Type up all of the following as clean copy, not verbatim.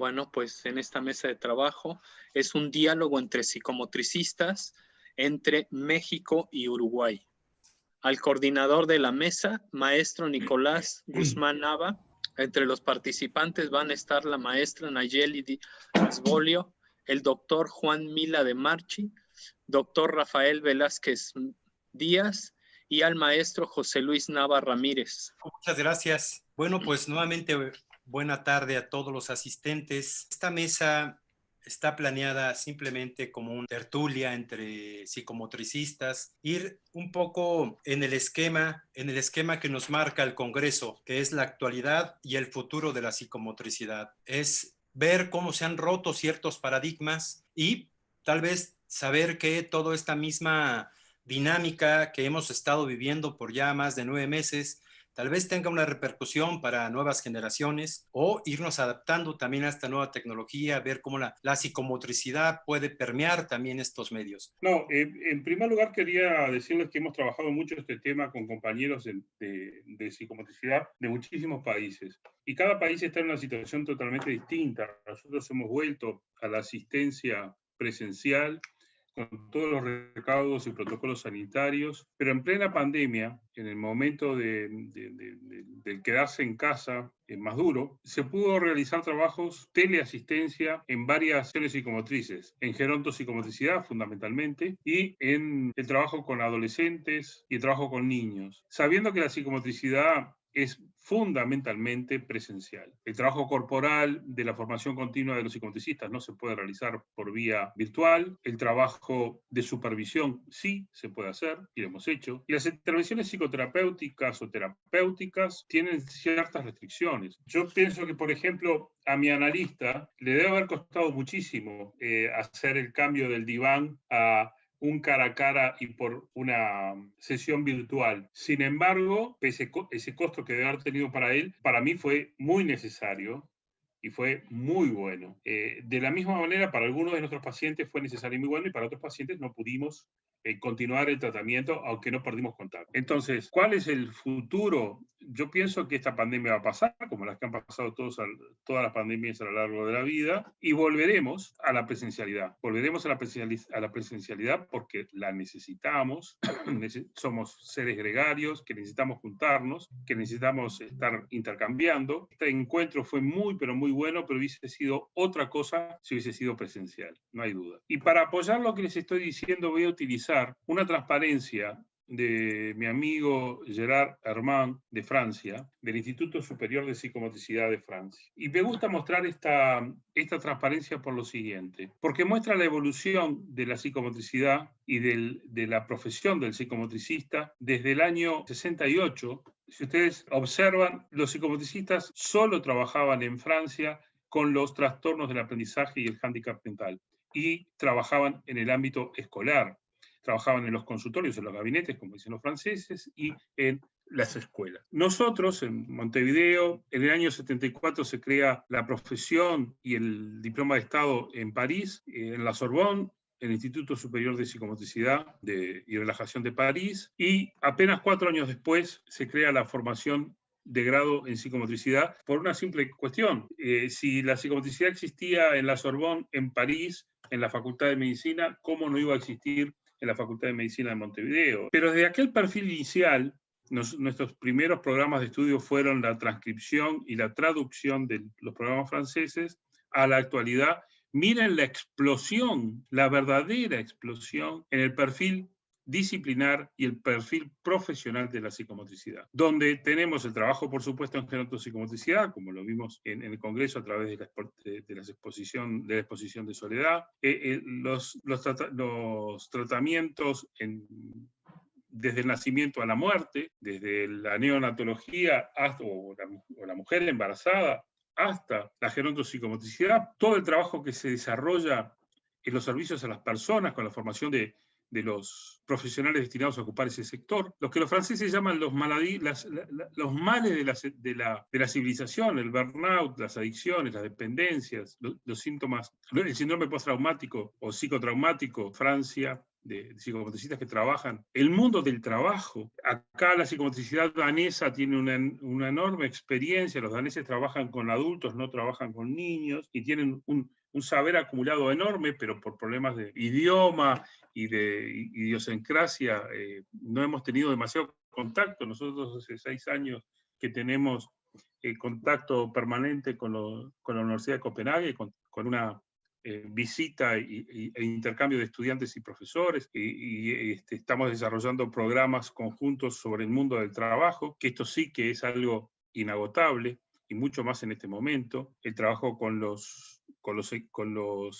Bueno, pues en esta mesa de trabajo es un diálogo entre psicomotricistas entre México y Uruguay. Al coordinador de la mesa, maestro Nicolás Guzmán Nava. Entre los participantes van a estar la maestra Nayeli Asbolio, el doctor Juan Mila de Marchi, doctor Rafael Velázquez Díaz y al maestro José Luis Nava Ramírez. Muchas gracias. Bueno, pues nuevamente buena tarde a todos los asistentes. Esta mesa está planeada simplemente como una tertulia entre psicomotricistas, ir un poco en el esquema que nos marca el Congreso, que es la actualidad y el futuro de la psicomotricidad. Es ver cómo se han roto ciertos paradigmas y tal vez saber que toda esta misma dinámica que hemos estado viviendo por ya más de 9 meses tal vez tenga una repercusión para nuevas generaciones o irnos adaptando también a esta nueva tecnología, ver cómo la psicomotricidad puede permear también estos medios. No, en primer lugar quería decirles que hemos trabajado mucho este tema con compañeros de psicomotricidad de muchísimos países. Y cada país está en una situación totalmente distinta. Nosotros hemos vuelto a la asistencia presencial con todos los recaudos y protocolos sanitarios, pero en plena pandemia, en el momento del quedarse en casa más duro, se pudo realizar trabajos teleasistencia en varias sesiones psicomotrices, en gerontopsicomotricidad fundamentalmente, y en el trabajo con adolescentes y el trabajo con niños, sabiendo que la psicomotricidad es fundamentalmente presencial. El trabajo corporal de la formación continua de los psicomotricistas no se puede realizar por vía virtual. El trabajo de supervisión sí se puede hacer, y lo hemos hecho. Y las intervenciones psicoterapéuticas o terapéuticas tienen ciertas restricciones. Yo pienso que, por ejemplo, a mi analista le debe haber costado muchísimo hacer el cambio del diván a un cara a cara y por una sesión virtual. Sin embargo, ese costo que debe haber tenido para él, para mí fue muy necesario y fue muy bueno. De la misma manera, para algunos de nuestros pacientes fue necesario y muy bueno, y para otros pacientes no pudimos continuar el tratamiento, aunque no perdimos contacto. Entonces, ¿cuál es el futuro? Yo pienso que esta pandemia va a pasar, como las que han pasado todas las pandemias a lo largo de la vida, y volveremos a la presencialidad. Volveremos a la presencialidad porque la necesitamos. Somos seres gregarios que necesitamos juntarnos, que necesitamos estar intercambiando. Este encuentro fue muy, pero muy bueno, pero hubiese sido otra cosa si hubiese sido presencial, no hay duda. Y para apoyar lo que les estoy diciendo, voy a utilizar una transparencia de mi amigo Gerard Herman de Francia, del Instituto Superior de Psicomotricidad de Francia. Y me gusta mostrar esta transparencia por lo siguiente, porque muestra la evolución de la psicomotricidad y de la profesión del psicomotricista desde el año 68. Si ustedes observan, los psicomotricistas solo trabajaban en Francia con los trastornos del aprendizaje y el hándicap mental, y trabajaban en el ámbito escolar. Trabajaban en los consultorios, en los gabinetes, como dicen los franceses, y en las escuelas. Nosotros, en Montevideo, en el año 74 se crea la profesión y el diploma de Estado en París, en la Sorbonne, el Instituto Superior de Psicomotricidad y Relajación de París, y apenas 4 años después se crea la formación de grado en psicomotricidad por una simple cuestión. Si la psicomotricidad existía en la Sorbonne, en París, en la Facultad de Medicina, ¿cómo no iba a existir en la Facultad de Medicina de Montevideo? Pero desde aquel perfil inicial, nuestros primeros programas de estudio fueron la transcripción y la traducción de los programas franceses a la actualidad. Miren la explosión, la verdadera explosión en el perfil disciplinar y el perfil profesional de la psicomotricidad, donde tenemos el trabajo, por supuesto, en gerontopsicomotricidad, como lo vimos en el Congreso a través de la exposición de Soledad, los tratamientos desde el nacimiento a la muerte, desde la neonatología o la mujer embarazada, hasta la gerontopsicomotricidad, todo el trabajo que se desarrolla en los servicios a las personas con la formación de los profesionales destinados a ocupar ese sector, lo que los franceses llaman los males de la civilización, el burnout, las adicciones, las dependencias, los síntomas, el síndrome postraumático o psicotraumático. Francia de psicomotricistas que trabajan, el mundo del trabajo. Acá la psicomotricidad danesa tiene una enorme experiencia, los daneses trabajan con adultos, no trabajan con niños, y tienen un saber acumulado enorme, pero por problemas de idioma y de idiosincrasia no hemos tenido demasiado contacto. Nosotros hace 6 años que tenemos contacto permanente con la Universidad de Copenhague, con una visita e intercambio de estudiantes y profesores, estamos desarrollando programas conjuntos sobre el mundo del trabajo, que esto sí que es algo inagotable, y mucho más en este momento, el trabajo con los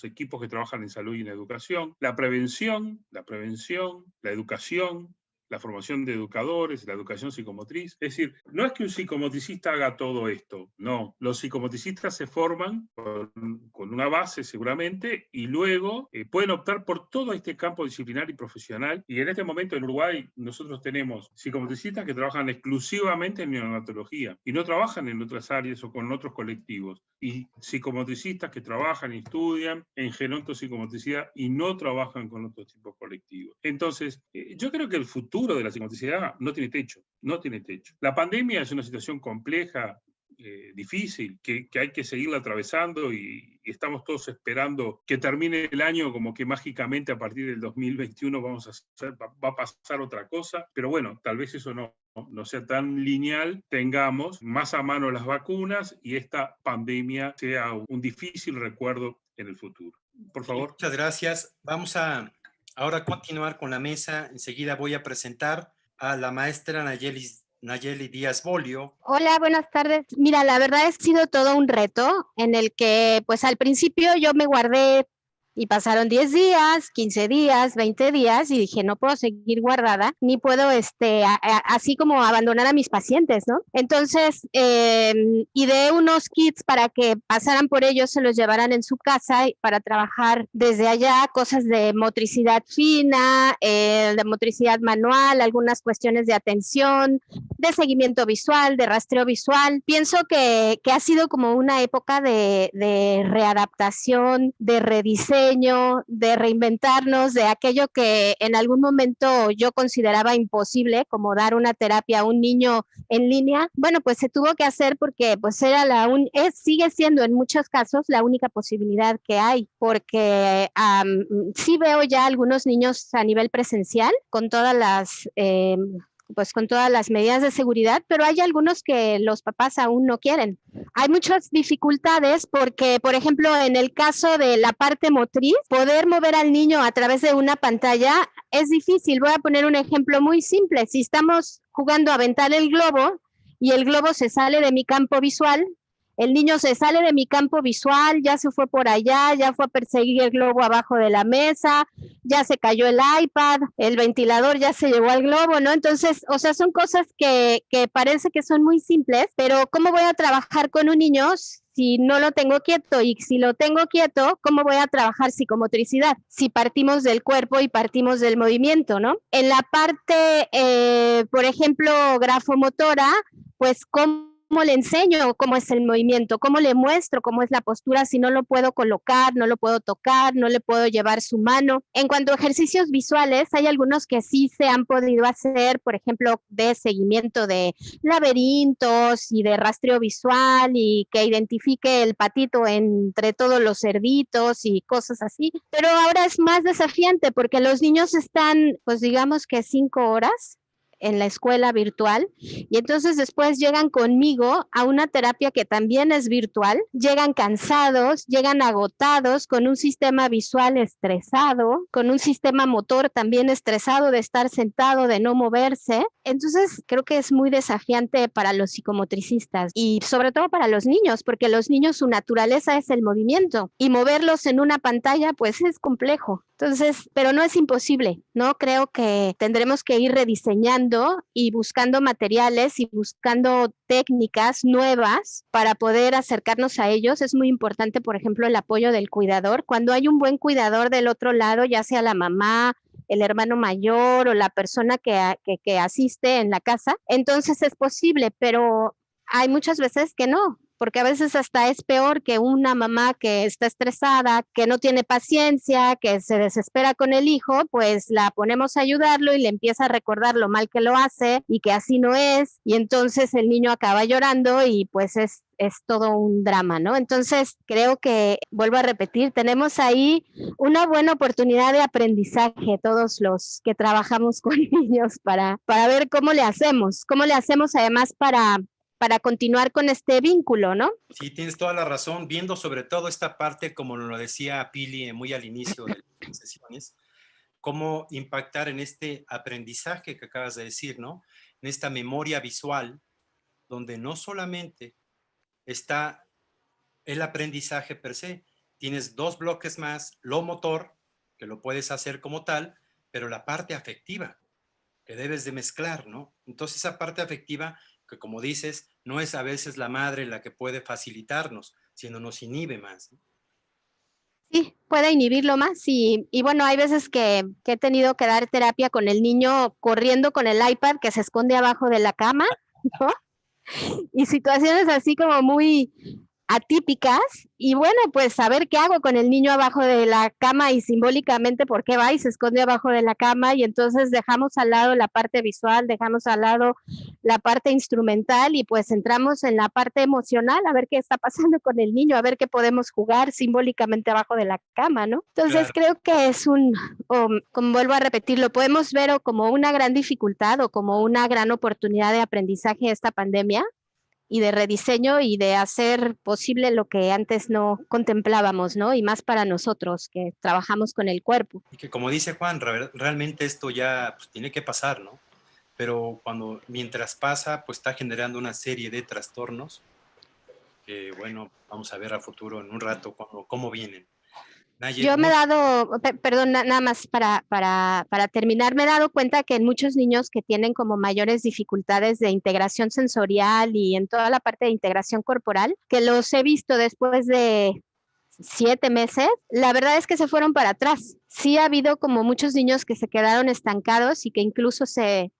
equipos que trabajan en salud y en educación, la prevención, la educación, la formación de educadores, la educación psicomotriz. Es decir, no es que un psicomotricista haga todo esto, no. Los psicomotricistas se forman con una base seguramente y luego pueden optar por todo este campo disciplinar y profesional. Y en este momento en Uruguay nosotros tenemos psicomotricistas que trabajan exclusivamente en neonatología y no trabajan en otras áreas o con otros colectivos. Y psicomotricistas que trabajan y estudian en gerontopsicomotricidad y no trabajan con otros tipos colectivos. Entonces, yo creo que el futuro de la psicomotricidad no tiene techo, no tiene techo. La pandemia es una situación compleja, difícil, que hay que seguirla atravesando y estamos todos esperando que termine el año como que mágicamente a partir del 2021 va a pasar otra cosa, pero bueno, tal vez eso no sea tan lineal, tengamos más a mano las vacunas y esta pandemia sea un difícil recuerdo en el futuro. Por favor. Muchas gracias. Vamos a ahora continuar con la mesa. Enseguida voy a presentar a la maestra Nayeli Díaz Bolio. Hola, buenas tardes. Mira, la verdad ha sido todo un reto en el que, pues al principio yo me guardé y pasaron 10 días, 15 días, 20 días y dije, no puedo seguir guardada, ni puedo así como abandonar a mis pacientes, ¿no? Entonces, ideé unos kits para que pasaran por ellos, se los llevaran en su casa para trabajar desde allá, cosas de motricidad fina, de motricidad manual, algunas cuestiones de atención, de seguimiento visual, de rastreo visual. Pienso que ha sido como una época de readaptación, de rediseño, de reinventarnos, de aquello que en algún momento yo consideraba imposible, como dar una terapia a un niño en línea. Bueno, pues se tuvo que hacer porque pues era sigue siendo en muchos casos la única posibilidad que hay, porque sí veo ya algunos niños a nivel presencial con todas las medidas de seguridad, pero hay algunos que los papás aún no quieren. Hay muchas dificultades porque, por ejemplo, en el caso de la parte motriz, poder mover al niño a través de una pantalla es difícil. Voy a poner un ejemplo muy simple. Si estamos jugando a aventar el globo y el globo se sale de mi campo visual, el niño se sale de mi campo visual, ya se fue por allá, ya fue a perseguir el globo abajo de la mesa, ya se cayó el iPad, el ventilador ya se llevó al globo, ¿no? Entonces, o sea, son cosas que parece que son muy simples, pero ¿cómo voy a trabajar con un niño si no lo tengo quieto? Y si lo tengo quieto, ¿cómo voy a trabajar psicomotricidad? Si partimos del cuerpo y partimos del movimiento, ¿no? En la parte, por ejemplo, grafomotora, pues ¿cómo le enseño cómo es el movimiento? ¿Cómo le muestro cómo es la postura si no lo puedo colocar, no lo puedo tocar, no le puedo llevar su mano? En cuanto a ejercicios visuales, hay algunos que sí se han podido hacer, por ejemplo, de seguimiento de laberintos y de rastreo visual y que identifique el patito entre todos los cerditos y cosas así. Pero ahora es más desafiante porque los niños están, pues digamos que 5 horas en la escuela virtual y entonces después llegan conmigo a una terapia que también es virtual, llegan cansados, llegan agotados, con un sistema visual estresado, con un sistema motor también estresado de estar sentado, de no moverse. Entonces creo que es muy desafiante para los psicomotricistas y sobre todo para los niños, porque los niños su naturaleza es el movimiento y moverlos en una pantalla pues es complejo. Entonces, pero no es imposible, ¿no? Creo que tendremos que ir rediseñando y buscando materiales y buscando técnicas nuevas para poder acercarnos a ellos. Es muy importante, por ejemplo, el apoyo del cuidador. Cuando hay un buen cuidador del otro lado, ya sea la mamá, el hermano mayor o la persona que asiste en la casa, entonces es posible, pero hay muchas veces que no, porque a veces hasta es peor que una mamá que está estresada, que no tiene paciencia, que se desespera con el hijo, pues la ponemos a ayudarlo y le empieza a recordar lo mal que lo hace y que así no es, y entonces el niño acaba llorando y pues es todo un drama, ¿no? Entonces, creo que, vuelvo a repetir, tenemos ahí una buena oportunidad de aprendizaje, todos los que trabajamos con niños, para ver cómo le hacemos además para continuar con este vínculo, ¿no? Sí, tienes toda la razón, viendo sobre todo esta parte, como lo decía Pili muy al inicio de las sesiones, cómo impactar en este aprendizaje que acabas de decir, ¿no? En esta memoria visual, donde no solamente está el aprendizaje per se, tienes dos bloques más, lo motor, que lo puedes hacer como tal, pero la parte afectiva, que debes de mezclar, ¿no? Entonces esa parte afectiva, que como dices, no es a veces la madre la que puede facilitarnos, sino nos inhibe más, ¿no? Sí, puede inhibirlo más y bueno, hay veces que he tenido que dar terapia con el niño corriendo con el iPad que se esconde abajo de la cama, ¿no? Y situaciones así como muy atípicas y bueno, pues saber qué hago con el niño abajo de la cama y simbólicamente por qué va y se esconde abajo de la cama y entonces dejamos al lado la parte visual, dejamos al lado la parte instrumental y pues entramos en la parte emocional a ver qué está pasando con el niño, a ver qué podemos jugar simbólicamente abajo de la cama, ¿no? Entonces Claro. creo que es como vuelvo a repetir, lo podemos ver o como una gran dificultad o como una gran oportunidad de aprendizaje esta pandemia y de rediseño y de hacer posible lo que antes no contemplábamos, ¿no? Y más para nosotros que trabajamos con el cuerpo. Y que como dice Juan, realmente esto ya pues, tiene que pasar, ¿no? Pero mientras pasa, pues está generando una serie de trastornos que, bueno, vamos a ver a futuro en un rato cómo vienen. Naye, Yo me he dado, perdón, nada más para terminar, me he dado cuenta que en muchos niños que tienen como mayores dificultades de integración sensorial y en toda la parte de integración corporal, que los he visto después de 7 meses, la verdad es que se fueron para atrás. Sí ha habido como muchos niños que se quedaron estancados y que incluso se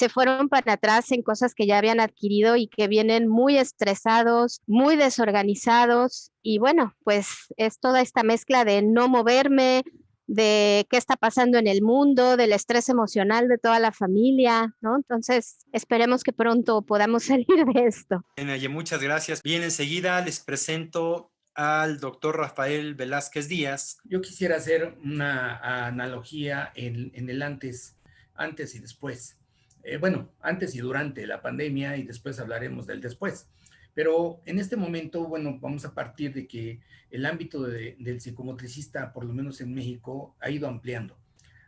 fueron para atrás en cosas que ya habían adquirido y que vienen muy estresados, muy desorganizados. Y bueno, pues es toda esta mezcla de no moverme, de qué está pasando en el mundo, del estrés emocional de toda la familia, ¿no? Entonces, esperemos que pronto podamos salir de esto. Naye, muchas gracias. Bien, enseguida les presento al doctor Rafael Velázquez Díaz. Yo quisiera hacer una analogía en el antes y después. Bueno, antes y durante la pandemia y después hablaremos del después. Pero en este momento, bueno, vamos a partir de que el ámbito del psicomotricista, por lo menos en México, ha ido ampliando.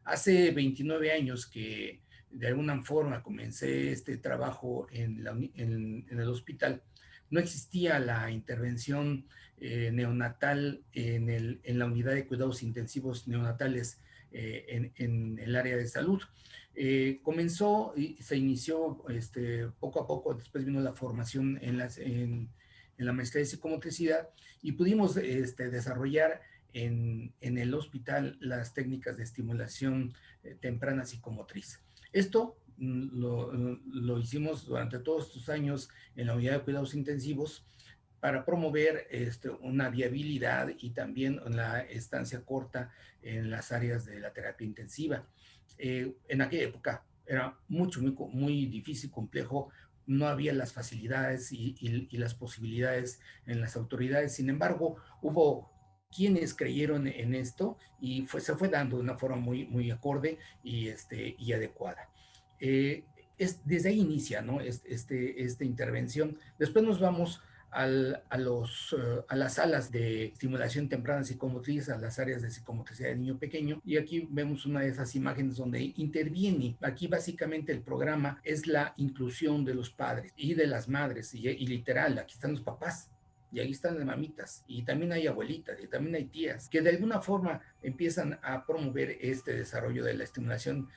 Hace 29 años que de alguna forma comencé este trabajo en el hospital, no existía la intervención neonatal en la unidad de cuidados intensivos neonatales en el área de salud. Comenzó y se inició poco a poco, después vino la formación en la maestría de psicomotricidad y pudimos desarrollar en el hospital las técnicas de estimulación temprana psicomotriz. Esto lo hicimos durante todos estos años en la unidad de cuidados intensivos para promover una viabilidad y también la estancia corta en las áreas de la terapia intensiva. En aquella época era muy difícil, complejo, no había las facilidades y las posibilidades en las autoridades. Sin embargo, hubo quienes creyeron en esto y se fue dando de una forma muy acorde y adecuada. Desde ahí inicia, ¿no? Esta intervención. Después nos vamos a las salas de estimulación temprana psicomotriz, a las áreas de psicomotricidad de niño pequeño, y aquí vemos una de esas imágenes donde interviene. Aquí básicamente el programa es la inclusión de los padres y de las madres, y literal, aquí están los papás, y ahí están las mamitas, y también hay abuelitas, y también hay tías, que de alguna forma empiezan a promover este desarrollo de la estimulación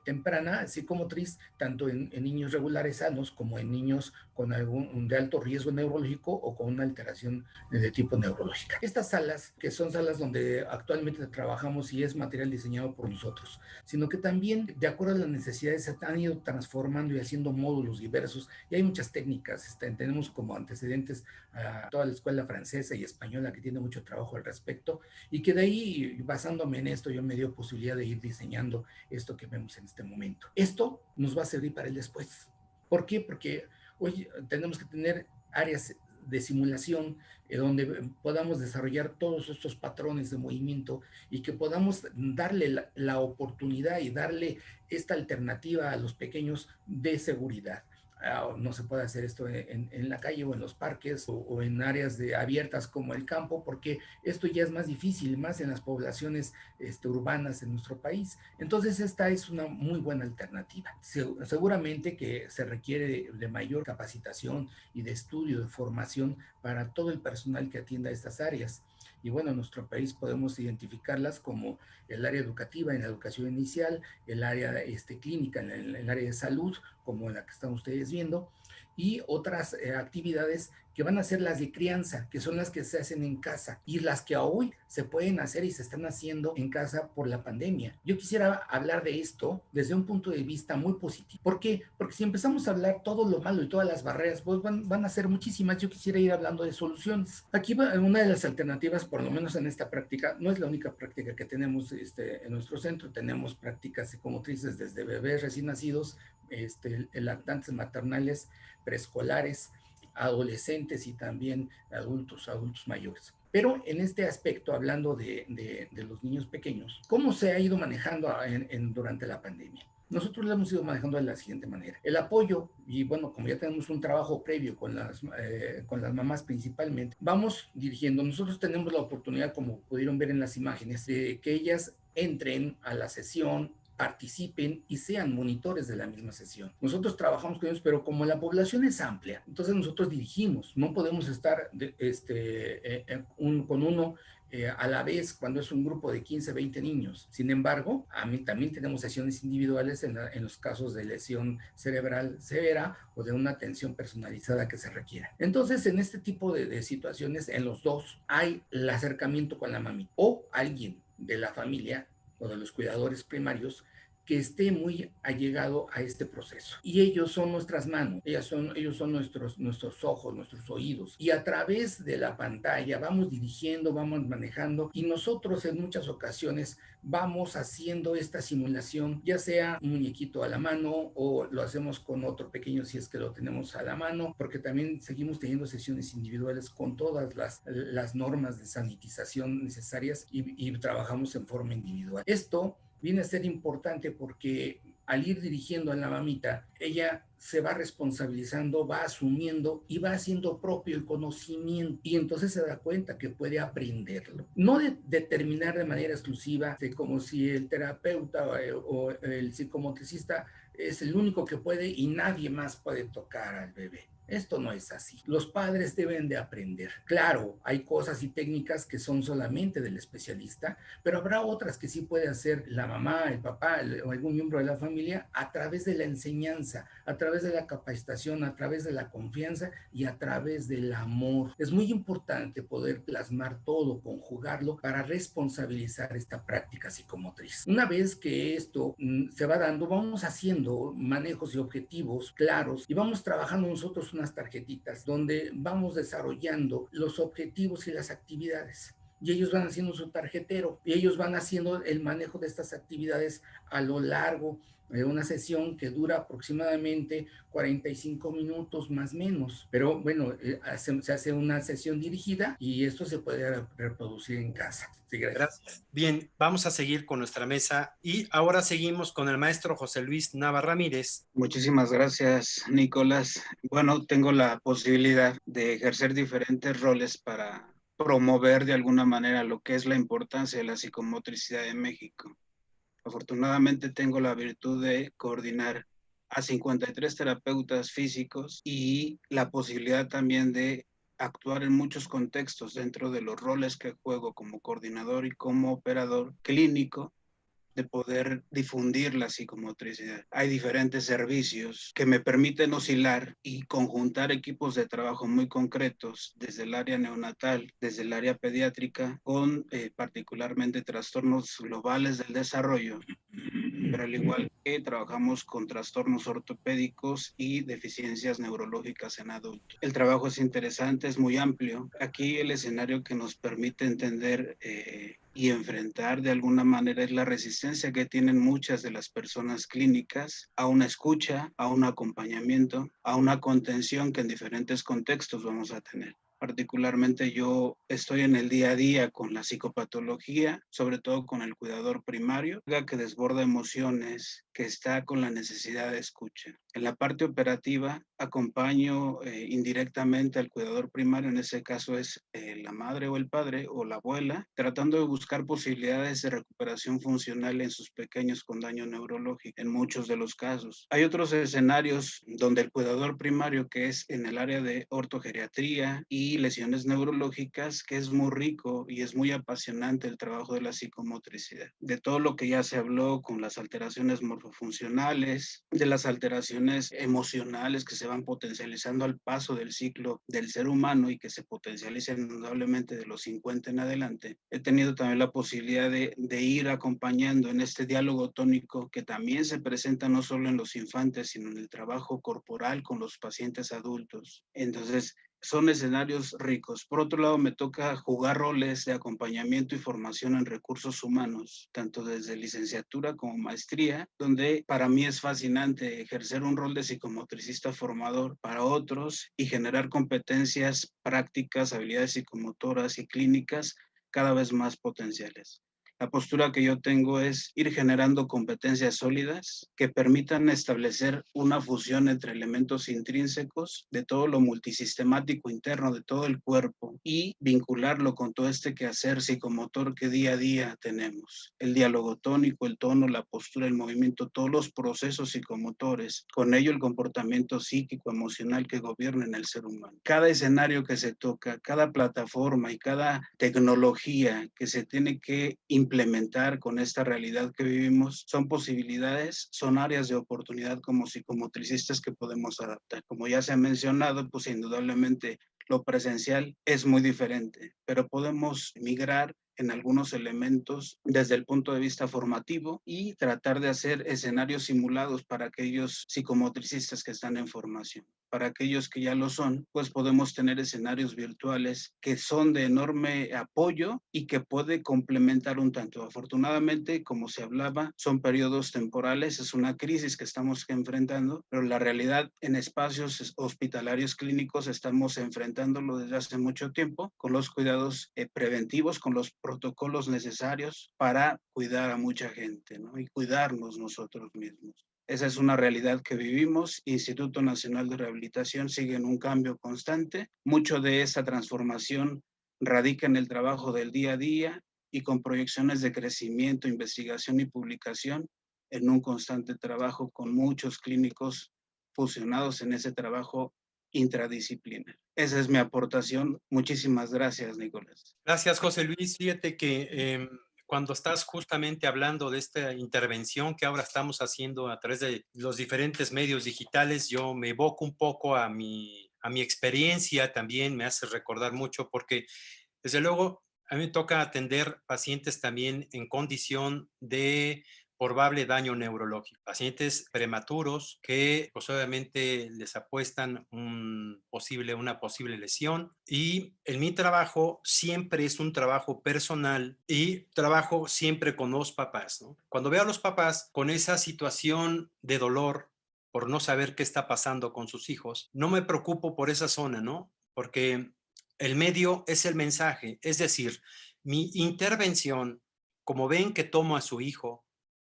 temprana psicomotriz, tanto en niños regulares sanos como en niños con algún de alto riesgo neurológico o con una alteración de tipo neurológica. Estas salas, que son salas donde actualmente trabajamos y es material diseñado por nosotros, sino que también, de acuerdo a las necesidades, se han ido transformando y haciendo módulos diversos, y hay muchas técnicas. Tenemos como antecedentes a toda la escuela francesa y española que tiene mucho trabajo al respecto, y que de ahí, basándome en esto, yo me dio posibilidad de ir diseñando esto que vemos en este momento. Esto nos va a servir para el después. ¿Por qué? Porque hoy tenemos que tener áreas de simulación donde podamos desarrollar todos estos patrones de movimiento y que podamos darle la oportunidad y darle esta alternativa a los pequeños de seguridad. No se puede hacer esto en la calle o en los parques o en áreas abiertas como el campo, porque esto ya es más difícil, más en las poblaciones urbanas en nuestro país. Entonces esta es una muy buena alternativa. Seguramente que se requiere de mayor capacitación y de estudio, de formación para todo el personal que atienda estas áreas. Y bueno, en nuestro país podemos identificarlas como el área educativa en la educación inicial, el área clínica en el área de salud, como la que están ustedes viendo, y otras actividades que van a ser las de crianza, que son las que se hacen en casa y las que hoy se pueden hacer y se están haciendo en casa por la pandemia. Yo quisiera hablar de esto desde un punto de vista muy positivo. ¿Por qué? Porque si empezamos a hablar todo lo malo y todas las barreras, pues van a ser muchísimas. Yo quisiera ir hablando de soluciones. Aquí una de las alternativas, por lo menos en esta práctica, no es la única práctica que tenemos en nuestro centro. Tenemos prácticas psicomotrices desde bebés recién nacidos, lactantes maternales, preescolares, adolescentes y también adultos mayores. Pero en este aspecto, hablando de los niños pequeños, ¿cómo se ha ido manejando durante la pandemia? Nosotros lo hemos ido manejando de la siguiente manera. El apoyo, y bueno, como ya tenemos un trabajo previo con las mamás principalmente, vamos dirigiendo. Nosotros tenemos la oportunidad, como pudieron ver en las imágenes, de que ellas entren a la sesión, participen y sean monitores de la misma sesión. Nosotros trabajamos con ellos, pero como la población es amplia, entonces nosotros dirigimos. No podemos estar con uno a la vez cuando es un grupo de 15, 20 niños. Sin embargo, también tenemos sesiones individuales en los casos de lesión cerebral severa o de una atención personalizada que se requiera. Entonces, en este tipo de situaciones, en los dos, hay el acercamiento con la mami o alguien de la familia o de los cuidadores primarios que esté muy allegado a este proceso. Y ellos son nuestras manos, ellos son nuestros ojos, nuestros oídos. Y a través de la pantalla vamos dirigiendo, vamos manejando, y nosotros en muchas ocasiones vamos haciendo esta simulación, ya sea un muñequito a la mano o lo hacemos con otro pequeño si es que lo tenemos a la mano, porque también seguimos teniendo sesiones individuales con todas las normas de sanitización necesarias y trabajamos en forma individual. Esto viene a ser importante porque al ir dirigiendo a la mamita, ella se va responsabilizando, va asumiendo y va haciendo propio el conocimiento, y entonces se da cuenta que puede aprenderlo. No determinar de manera exclusiva como si el terapeuta o el psicomotricista es el único que puede y nadie más puede tocar al bebé. Esto no es así. Los padres deben de aprender. Claro, hay cosas y técnicas que son solamente del especialista, pero habrá otras que sí puede hacer la mamá, el papá o algún miembro de la familia a través de la enseñanza, a través de la capacitación, a través de la confianza y a través del amor. Es muy importante poder plasmar todo, conjugarlo para responsabilizar esta práctica psicomotriz. Una vez que esto se va dando, vamos haciendo manejos y objetivos claros y vamos trabajando nosotros unas tarjetitas donde vamos desarrollando los objetivos y las actividades. Y ellos van haciendo su tarjetero y ellos van haciendo el manejo de estas actividades a lo largo de una sesión que dura aproximadamente 45 minutos más o menos. Pero bueno, se hace una sesión dirigida y esto se puede reproducir en casa. Sí, gracias. Bien, vamos a seguir con nuestra mesa y ahora seguimos con el maestro José Luis Nava Ramírez. Muchísimas gracias, Nicolás. Bueno, tengo la posibilidad de ejercer diferentes roles para promover de alguna manera lo que es la importancia de la psicomotricidad en México. Afortunadamente tengo la virtud de coordinar a 53 terapeutas físicos y la posibilidad también de actuar en muchos contextos dentro de los roles que juego como coordinador y como operador clínico de poder difundir la psicomotricidad. Hay diferentes servicios que me permiten oscilar y conjuntar equipos de trabajo muy concretos desde el área neonatal, desde el área pediátrica, con particularmente trastornos globales del desarrollo, pero al igual que trabajamos con trastornos ortopédicos y deficiencias neurológicas en adultos. El trabajo es interesante, es muy amplio. Aquí el escenario que nos permite entender y enfrentar de alguna manera es la resistencia que tienen muchas de las personas clínicas a una escucha, a un acompañamiento, a una contención que en diferentes contextos vamos a tener. Particularmente yo estoy en el día a día con la psicopatología, sobre todo con el cuidador primario, que desborda emociones, que está con la necesidad de escucha. En la parte operativa acompaño indirectamente al cuidador primario, en ese caso es la madre o el padre o la abuela, tratando de buscar posibilidades de recuperación funcional en sus pequeños con daño neurológico, en muchos de los casos. Hay otros escenarios donde el cuidador primario, que es en el área de ortogeriatría y lesiones neurológicas, que es muy rico y es muy apasionante el trabajo de la psicomotricidad. De todo lo que ya se habló con las alteraciones morfofuncionales, de las alteraciones emocionales que se van potencializando al paso del ciclo del ser humano y que se potencializan indudablemente de los 50 en adelante. He tenido también la posibilidad de ir acompañando en este diálogo tónico que también se presenta no solo en los infantes, sino en el trabajo corporal con los pacientes adultos. Entonces, son escenarios ricos. Por otro lado, me toca jugar roles de acompañamiento y formación en recursos humanos, tanto desde licenciatura como maestría, donde para mí es fascinante ejercer un rol de psicomotricista formador para otros y generar competencias prácticas, habilidades psicomotoras y clínicas cada vez más potenciales. La postura que yo tengo es ir generando competencias sólidas que permitan establecer una fusión entre elementos intrínsecos de todo lo multisistemático interno de todo el cuerpo y vincularlo con todo este quehacer psicomotor que día a día tenemos. El diálogo tónico, el tono, la postura, el movimiento, todos los procesos psicomotores, con ello el comportamiento psíquico, emocional que gobierna en el ser humano. Cada escenario que se toca, cada plataforma y cada tecnología que se tiene que implementar con esta realidad que vivimos son posibilidades, son áreas de oportunidad como psicomotricistas que podemos adaptar. Como ya se ha mencionado, pues indudablemente lo presencial es muy diferente, pero podemos migrar en algunos elementos desde el punto de vista formativo y tratar de hacer escenarios simulados para aquellos psicomotricistas que están en formación. Para aquellos que ya lo son, pues podemos tener escenarios virtuales que son de enorme apoyo y que puede complementar un tanto. Afortunadamente, como se hablaba, son periodos temporales, es una crisis que estamos enfrentando, pero la realidad en espacios hospitalarios clínicos estamos enfrentándolo desde hace mucho tiempo con los cuidados preventivos, con los protocolos necesarios para cuidar a mucha gente, ¿no? Y cuidarnos nosotros mismos. Esa es una realidad que vivimos. Instituto Nacional de Rehabilitación sigue en un cambio constante. Mucho de esta transformación radica en el trabajo del día a día y con proyecciones de crecimiento, investigación y publicación en un constante trabajo con muchos clínicos fusionados en ese trabajo intradisciplinar. Esa es mi aportación. Muchísimas gracias, Nicolás. Gracias, José Luis. Fíjate que cuando estás justamente hablando de esta intervención que ahora estamos haciendo a través de los diferentes medios digitales, yo me evoco un poco a mi experiencia también, me hace recordar mucho porque, desde luego, a mí me toca atender pacientes también en condición de probable daño neurológico, pacientes prematuros que pues obviamente les apuestan una posible lesión, y en mi trabajo siempre es un trabajo personal y trabajo siempre con los papás, ¿no? Cuando veo a los papás con esa situación de dolor por no saber qué está pasando con sus hijos, no me preocupo por esa zona, ¿no? Porque el medio es el mensaje, es decir, mi intervención, como ven que tomo a su hijo,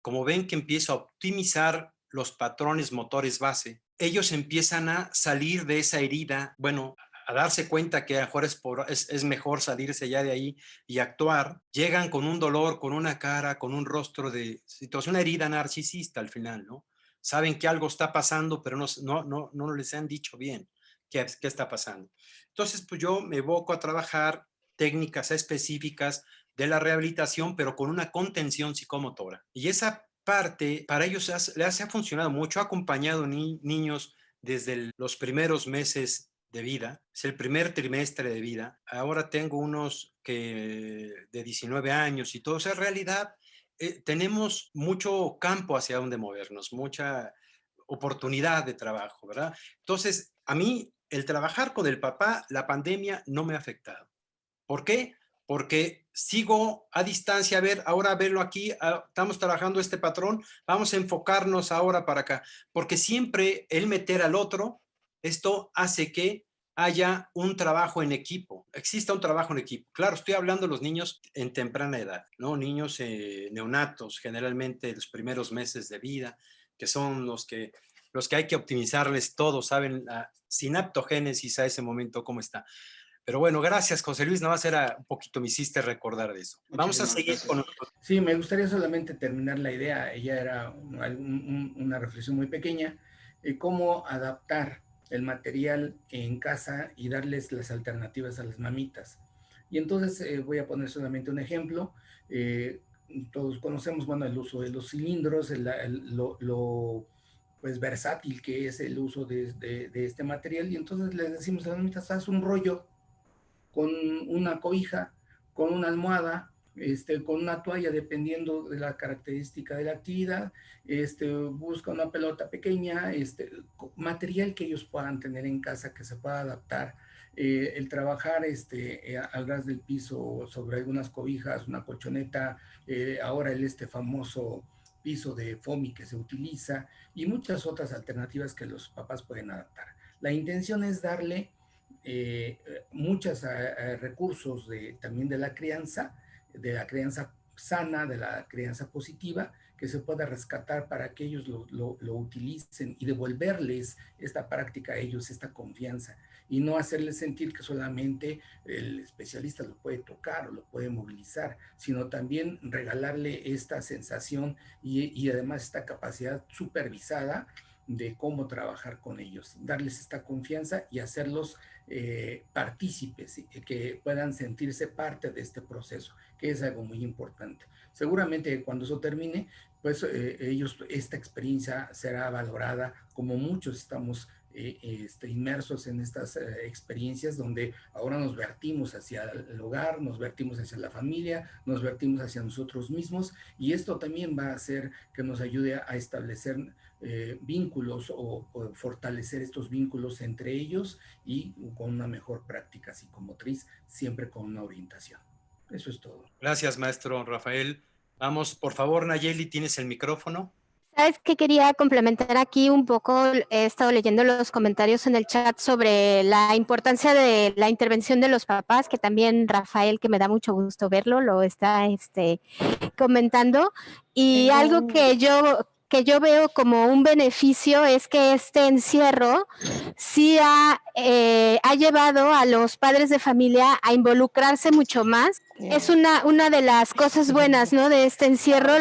como ven que empiezo a optimizar los patrones motores base, ellos empiezan a salir de esa herida, bueno, a darse cuenta que a lo mejor es mejor salirse ya de ahí y actuar. Llegan con un dolor, con una cara, con un rostro de situación, una herida narcisista al final, ¿no? Saben que algo está pasando, pero no les han dicho bien qué está pasando. Entonces, pues yo me evoco a trabajar técnicas específicas de la rehabilitación, pero con una contención psicomotora. Y esa parte para ellos les ha funcionado mucho, ha acompañado niños desde los primeros meses de vida, es el primer trimestre de vida. Ahora tengo unos que de 19 años y todo. O sea, en realidad tenemos mucho campo hacia donde movernos, mucha oportunidad de trabajo, ¿verdad? Entonces, a mí el trabajar con el papá, la pandemia no me ha afectado. ¿Por qué? Porque sigo a distancia, a ver, ahora verlo aquí, estamos trabajando este patrón, vamos a enfocarnos ahora para acá, porque siempre el meter al otro, esto hace que haya un trabajo en equipo, exista un trabajo en equipo. Claro, estoy hablando de los niños en temprana edad, ¿no? Niños neonatos, generalmente los primeros meses de vida, que son los que hay que optimizarles todo, saben la sinaptogénesis a ese momento cómo está. Pero bueno, gracias, José Luis. Nada más era un poquito, me hiciste recordar de eso. Vamos a seguir con... Sí, me gustaría solamente terminar la idea. Ella era una reflexión muy pequeña. Cómo adaptar el material en casa y darles las alternativas a las mamitas. Y entonces voy a poner solamente un ejemplo. Todos conocemos, bueno, el uso de los cilindros, lo pues versátil que es el uso de este material. Y entonces les decimos a las mamitas, haz un rollo con una cobija, con una almohada, con una toalla, dependiendo de la característica de la actividad, busca una pelota pequeña, material que ellos puedan tener en casa que se pueda adaptar. El trabajar al ras del piso sobre algunas cobijas, una colchoneta, ahora famoso piso de foamy que se utiliza y muchas otras alternativas que los papás pueden adaptar. La intención es darle muchos recursos también de la crianza sana, de la crianza positiva, que se pueda rescatar para que ellos lo utilicen y devolverles esta práctica a ellos, esta confianza, y no hacerles sentir que solamente el especialista lo puede tocar o lo puede movilizar, sino también regalarle esta sensación y además esta capacidad supervisada de cómo trabajar con ellos, darles esta confianza y hacerlos partícipes, que puedan sentirse parte de este proceso, que es algo muy importante. Seguramente cuando eso termine, pues esta experiencia será valorada, como muchos estamos inmersos en estas experiencias donde ahora nos vertimos hacia el hogar, nos vertimos hacia la familia, nos vertimos hacia nosotros mismos, y esto también va a hacer que nos ayude a establecer vínculos o fortalecer estos vínculos entre ellos y con una mejor práctica psicomotriz, siempre con una orientación. Eso es todo. Gracias, maestro Rafael. Vamos, por favor, Nayeli, ¿tienes el micrófono? ¿Sabes qué? Quería complementar aquí un poco. He estado leyendo los comentarios en el chat sobre la importancia de la intervención de los papás, que también Rafael, que me da mucho gusto verlo, lo está comentando. Y algo que yo veo como un beneficio es que este encierro sí ha llevado a los padres de familia a involucrarse mucho más. Es una de las cosas buenas, ¿no?, de este encierro,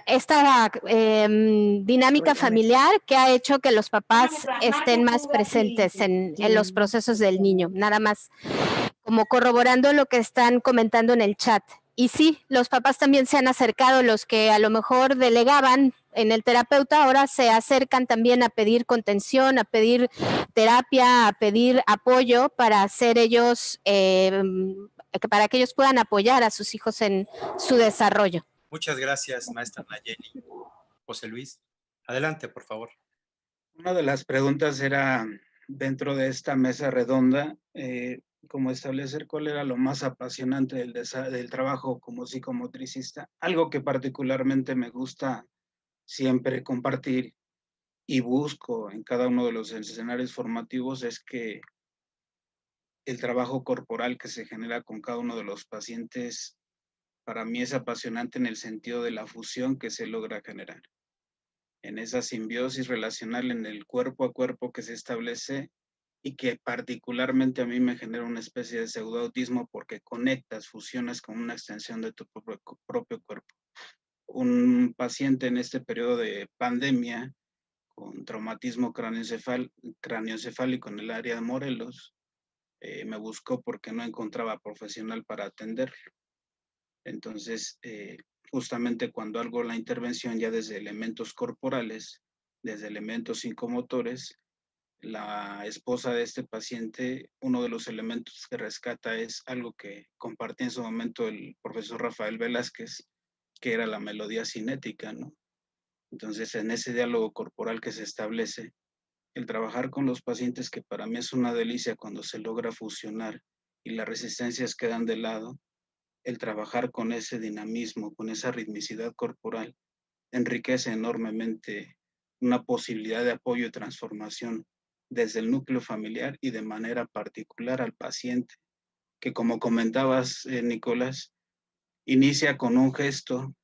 esta dinámica familiar que ha hecho que los papás estén más presentes en los procesos del niño, nada más como corroborando lo que están comentando en el chat. Y sí, los papás también se han acercado, los que a lo mejor delegaban en el terapeuta, ahora se acercan también a pedir contención, a pedir terapia, a pedir apoyo para hacer ellos, para que ellos puedan apoyar a sus hijos en su desarrollo. Muchas gracias, maestra Nayeli. José Luis, adelante, por favor. Una de las preguntas era, dentro de esta mesa redonda, como establecer cuál era lo más apasionante del trabajo como psicomotricista. Algo que particularmente me gusta siempre compartir y busco en cada uno de los escenarios formativos es que el trabajo corporal que se genera con cada uno de los pacientes, para mí es apasionante en el sentido de la fusión que se logra generar. En esa simbiosis relacional en el cuerpo a cuerpo que se establece y que particularmente a mí me genera una especie de pseudoautismo porque conectas, fusionas con una extensión de tu propio cuerpo. Un paciente en este periodo de pandemia con traumatismo craneoencefálico en el área de Morelos me buscó porque no encontraba profesional para atenderlo. Entonces, justamente cuando hago la intervención ya desde elementos corporales, desde elementos psicomotores, la esposa de este paciente, uno de los elementos que rescata es algo que compartía en su momento el profesor Rafael Velázquez, que era la melodía cinética, ¿no? Entonces, en ese diálogo corporal que se establece, el trabajar con los pacientes, que para mí es una delicia cuando se logra fusionar y las resistencias quedan de lado, el trabajar con ese dinamismo, con esa ritmicidad corporal, enriquece enormemente una posibilidad de apoyo y transformación desde el núcleo familiar y de manera particular al paciente, que como comentabas, Nicolás, inicia con un gesto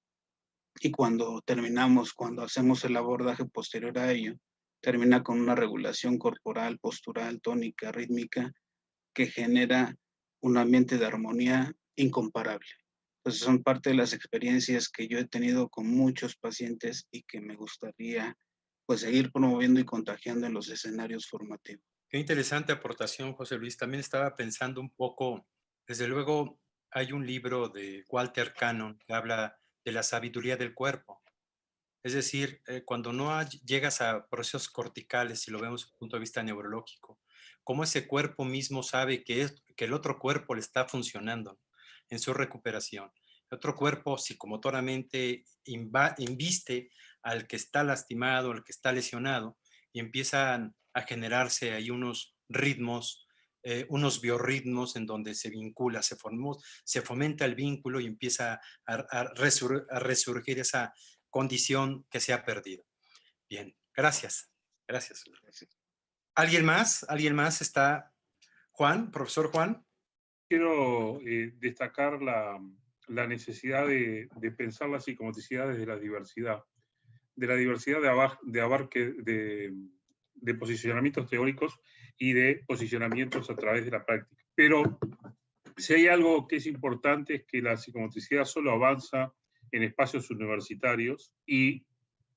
y cuando terminamos, cuando hacemos el abordaje posterior a ello, termina con una regulación corporal, postural, tónica, rítmica, que genera un ambiente de armonía incomparable. Entonces son parte de las experiencias que yo he tenido con muchos pacientes y que me gustaría pues seguir promoviendo y contagiando en los escenarios formativos. Qué interesante aportación, José Luis. También estaba pensando un poco, desde luego hay un libro de Walter Cannon que habla de la sabiduría del cuerpo. Es decir, cuando no llegas a procesos corticales, si lo vemos desde el punto de vista neurológico, cómo ese cuerpo mismo sabe que el otro cuerpo le está funcionando en su recuperación. El otro cuerpo psicomotoramente inviste al que está lastimado, al que está lesionado, y empiezan a generarse ahí unos ritmos, unos biorritmos en donde se vincula, se fomenta el vínculo y empieza a resurgir esa condición que se ha perdido. Bien, gracias. Gracias. ¿Alguien más? ¿Alguien más está? Juan, profesor Juan. Quiero destacar la necesidad de pensar la psicomotricidad desde la diversidad de posicionamientos teóricos y de posicionamientos a través de la práctica. Pero si hay algo que es importante es que la psicomotricidad solo avanza en espacios universitarios y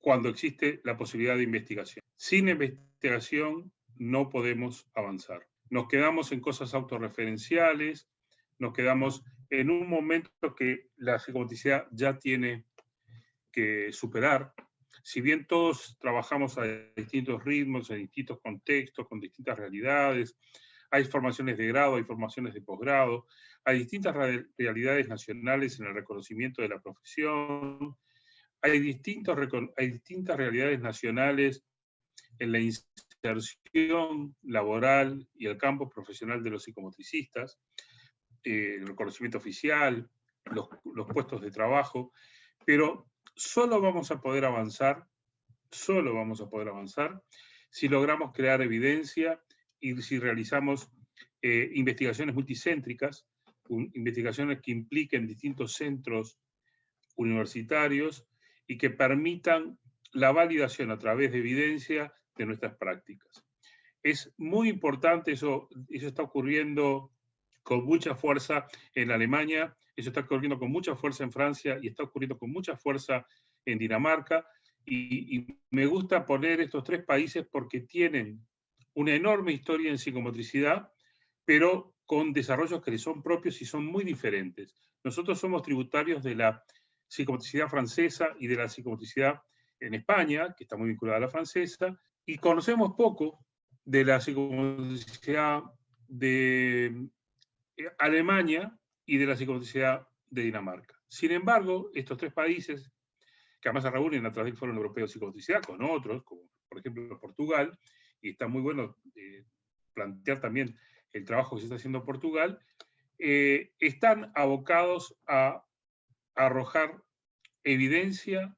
cuando existe la posibilidad de investigación. Sin investigación no podemos avanzar. Nos quedamos en cosas autorreferenciales, nos quedamos en un momento que la psicomotricidad ya tiene que superar. Si bien todos trabajamos a distintos ritmos, en distintos contextos, con distintas realidades, hay formaciones de grado, hay formaciones de posgrado, hay distintas realidades nacionales en el reconocimiento de la profesión, hay distintas realidades nacionales en la inserción laboral y el campo profesional de los psicomotricistas, el reconocimiento oficial, los puestos de trabajo, pero solo vamos a poder avanzar si logramos crear evidencia y si realizamos investigaciones multicéntricas, investigaciones que impliquen distintos centros universitarios y que permitan la validación a través de evidencia de nuestras prácticas. Es muy importante, eso está ocurriendo con mucha fuerza en Alemania, eso está ocurriendo con mucha fuerza en Francia y está ocurriendo con mucha fuerza en Dinamarca. Y me gusta poner estos tres países porque tienen una enorme historia en psicomotricidad, pero con desarrollos que les son propios y son muy diferentes. Nosotros somos tributarios de la psicomotricidad francesa y de la psicomotricidad en España, que está muy vinculada a la francesa, y conocemos poco de la psicomotricidad de Alemania y de la psicomotricidad de Dinamarca. Sin embargo, estos tres países, que además se reúnen a través del Foro Europeo de Psicomotricidad con otros, como por ejemplo Portugal, y está muy bueno plantear también el trabajo que se está haciendo en Portugal, están abocados a arrojar evidencia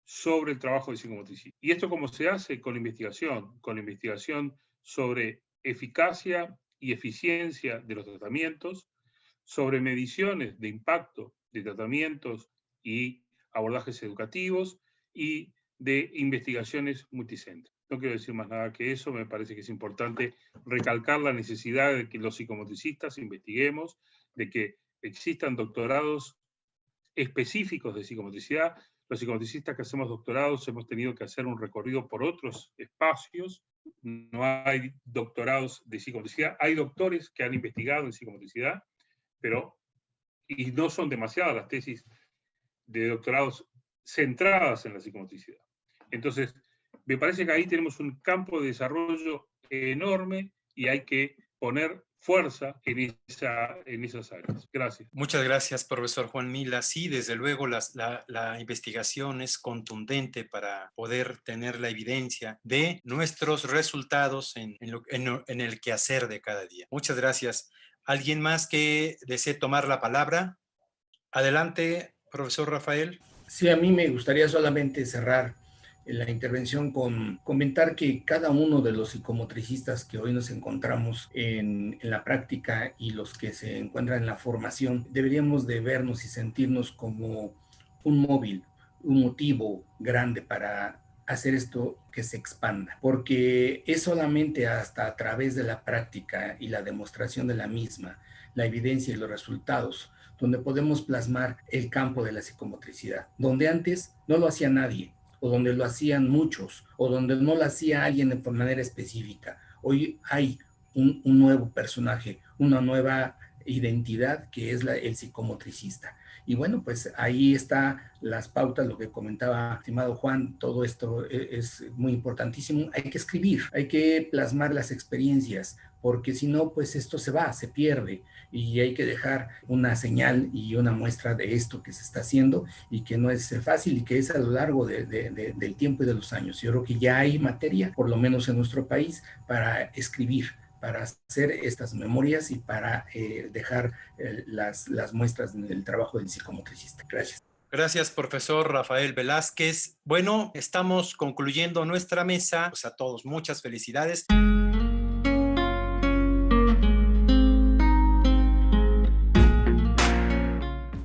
sobre el trabajo de psicomotricidad. ¿Y esto cómo se hace? Con la investigación sobre eficacia y eficiencia de los tratamientos, sobre mediciones de impacto de tratamientos y abordajes educativos y de investigaciones multicéntricas. No quiero decir más nada que eso, me parece que es importante recalcar la necesidad de que los psicomotricistas investiguemos, de que existan doctorados específicos de psicomotricidad. Los psicomotricistas que hacemos doctorados hemos tenido que hacer un recorrido por otros espacios, no hay doctorados de psicomotricidad, hay doctores que han investigado en psicomotricidad, pero y no son demasiadas las tesis de doctorados centradas en la psicomotricidad. Entonces, me parece que ahí tenemos un campo de desarrollo enorme y hay que poner fuerza en esas áreas. Gracias. Muchas gracias, profesor Juan Mila. Sí, desde luego la investigación es contundente para poder tener la evidencia de nuestros resultados en el quehacer de cada día. Muchas gracias. ¿Alguien más que desee tomar la palabra? Adelante, profesor Rafael. Sí, a mí me gustaría solamente cerrar la intervención con comentar que cada uno de los psicomotricistas que hoy nos encontramos en la práctica y los que se encuentran en la formación, deberíamos de vernos y sentirnos como un móvil, un motivo grande para hacer esto que se expanda, porque es solamente hasta a través de la práctica y la demostración de la misma, la evidencia y los resultados, donde podemos plasmar el campo de la psicomotricidad, donde antes no lo hacía nadie, o donde lo hacían muchos, o donde no lo hacía alguien de manera específica. Hoy hay un nuevo personaje, una nueva identidad que es el psicomotricista. Y bueno, pues ahí está las pautas, lo que comentaba estimado Juan, todo esto es muy importantísimo. Hay que escribir, hay que plasmar las experiencias, porque si no, pues esto se va, se pierde, y hay que dejar una señal y una muestra de esto que se está haciendo y que no es fácil y que es a lo largo del tiempo y de los años. Yo creo que ya hay materia, por lo menos en nuestro país, para escribir, para hacer estas memorias y para dejar las muestras del trabajo del psicomotricista. Gracias. Gracias, profesor Rafael Velázquez. Bueno, estamos concluyendo nuestra mesa. Pues a todos, muchas felicidades.